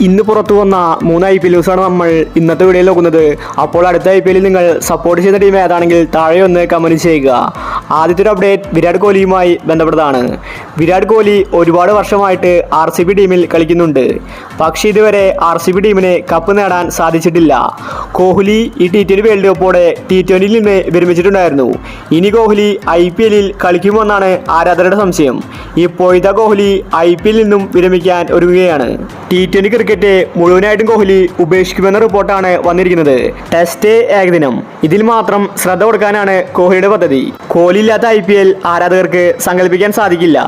ഇന്ന് പുറത്തു വന്ന 3 IPL ന്യൂസാണ് നമ്മൾ ഇന്നത്തെ വീഡിയോയിൽ നോക്കുന്നത്. അപ്പോൾ അടുത്ത IPL നിങ്ങൾ സപ്പോർട്ട് ചെയ്യുന്ന ടീം ഏതാണെങ്കിൽ താഴെ ഒന്ന് കമന്റ് ചെയ്യുക. ആദ്യത്തെ ഒരു അപ്ഡേറ്റ് വിരാട് കോഹ്ലിയുമായി ബന്ധപ്പെട്ടതാണ്. വിരാട് കോഹ്ലി ഒരുപാട് വർഷമായിട്ട് RCB ടീമിൽ കളിക്കുന്നുണ്ട്. പക്ഷേ ഇതുവരെ RCB ടീമിന് കപ്പ് നേടാൻ സാധിച്ചിട്ടില്ല. കോഹ്ലി ഈ T20 വേൾഡ് കപ്പോടെ T20യിൽ നിന്ന് വിരമിച്ചിട്ടുണ്ടായിരുന്നു. ഇനി കോഹ്ലി IPL കളിക്കുമെന്നാണ് ആരാധകരുടെ സംശയം. ഇപ്പോഴത്തെ കോഹ്ലി IPL നിന്നും വിരമിക്കാൻ ഒരുങ്ങുകയാണ്. T20 ക്രിക്കറ്റ് മുഴുവനായിട്ടും കോഹ്ലി ഉപേക്ഷിക്കുമെന്ന റിപ്പോർട്ടാണ് വന്നിരിക്കുന്നത്. ടെസ്റ്റ് ഏകദിനം ഇതിൽ മാത്രം ശ്രദ്ധ കൊടുക്കാനാണ് കോഹ്ലിയുടെ പദ്ധതി. കോഹ്ലി ഇല്ലാത്ത IPL ആരാധകർക്ക് സങ്കല്പിക്കാൻ സാധിക്കില്ല.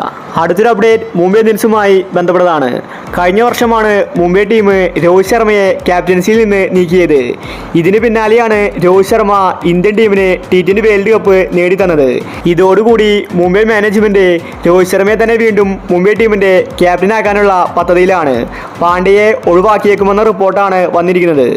അടുത്തൊരു അപ്ഡേറ്റ് മുംബൈ ഇന്ത്യൻസുമായി ബന്ധപ്പെട്ടതാണ്. കഴിഞ്ഞ വർഷമാണ് മുംബൈ ടീം രോഹിത് ശർമ്മയെ ക്യാപ്റ്റൻസിയിൽ നിന്ന് നീക്കിയത്. ഇതിന് പിന്നാലെയാണ് രോഹിത് ശർമ്മ ഇന്ത്യൻ ടീമിന് T20 വേൾഡ് കപ്പ് നേടിത്തന്നത്. ഇതോടുകൂടി മുംബൈ മാനേജ്മെന്റ് രോഹിത് ശർമ്മയെ തന്നെ വീണ്ടും മുംബൈ ടീമിന്റെ ക്യാപ്റ്റനാക്കാനുള്ള പദ്ധതിയിലാണ്. പാണ്ഡ്യയെ ഒഴിവാക്കിയേക്കുമെന്ന റിപ്പോർട്ടാണ് വന്നിരിക്കുന്നത്.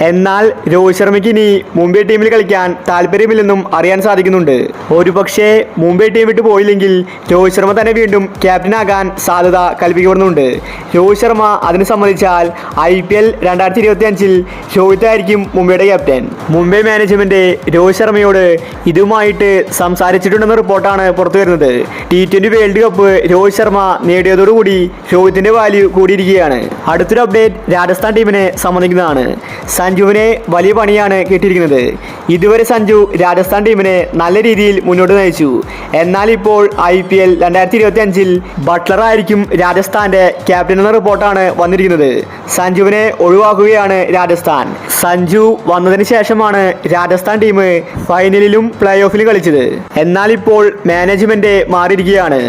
എന്നാൽ രോഹിത് ശർമ്മയ്ക്ക് ഇനി മുംബൈ ടീമിൽ കളിക്കാൻ താല്പര്യമില്ലെന്നും അറിയാൻ സാധിക്കുന്നുണ്ട്. ഒരുപക്ഷെ മുംബൈ ടീം വിട്ട് പോയില്ലെങ്കിൽ രോഹിത് ശർമ്മ തന്നെ വീണ്ടും ക്യാപ്റ്റനാകാൻ സാധ്യത കൽപ്പിക്കപ്പെടുന്നുണ്ട്. രോഹിത് ശർമ്മ അതിന് സമ്മതിച്ചാൽ IPL 2025 രോഹിത് ആയിരിക്കും മുംബൈയുടെ ക്യാപ്റ്റൻ. മുംബൈ മാനേജ്മെന്റ് രോഹിത് ശർമ്മയോട് ഇതുമായിട്ട് സംസാരിച്ചിട്ടുണ്ടെന്ന റിപ്പോർട്ടാണ് പുറത്തു വരുന്നത്. T20 world cup Rohit Sharma നേടിയതോടുകൂടി രോഹിത്തിന്റെ വാല്യൂ കൂടിയിരിക്കുകയാണ്. അടുത്തൊരു അപ്ഡേറ്റ് രാജസ്ഥാൻ ടീമിനെ സംബന്ധിക്കുന്നതാണ്. സഞ്ജുവിനെ വലിയ പണിയാണ് കിട്ടിയിരിക്കുന്നത്. ഇതുവരെ സഞ്ജു രാജസ്ഥാൻ ടീമിനെ നല്ല രീതിയിൽ മുന്നോട്ട് നയിച്ചു. എന്നാൽ ഇപ്പോൾ IPL 2025 ബട്ട്ലർ ആയിരിക്കും രാജസ്ഥാന്റെ ക്യാപ്റ്റൻ എന്ന റിപ്പോർട്ടാണ് വന്നിരിക്കുന്നത്. സഞ്ജുവിനെ ഒഴിവാക്കുകയാണ് രാജസ്ഥാൻ. സഞ്ജു വന്നതിന് ശേഷമാണ് രാജസ്ഥാൻ ടീം ഫൈനലിലും പ്ലേ ഓഫിലും കളിച്ചത്. എന്നാൽ ഇപ്പോൾ മാനേജ്മെന്റ് മാറിയിരിക്കുകയാണ്.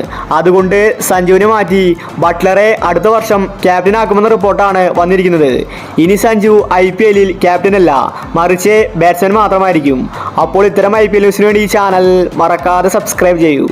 അതുകൊണ്ട് സഞ്ജുവിനെ മാറ്റി ബട്ട്ലറെ അടുത്ത വർഷം ക്യാപ്റ്റനാക്കുമെന്ന റിപ്പോർട്ടാണ് വന്നിരിക്കുന്നത്. ഇനി സഞ്ജു IPL ക്യാപ്റ്റൻ അല്ല, മറിച്ച് ബാറ്റ്സ്മാൻ മാത്രമായിരിക്കും. അപ്പോൾ ഇത്തരം IPL ന്യൂസിന് വേണ്ടി ഈ ചാനൽ മറക്കാതെ സബ്സ്ക്രൈബ് ചെയ്യൂ.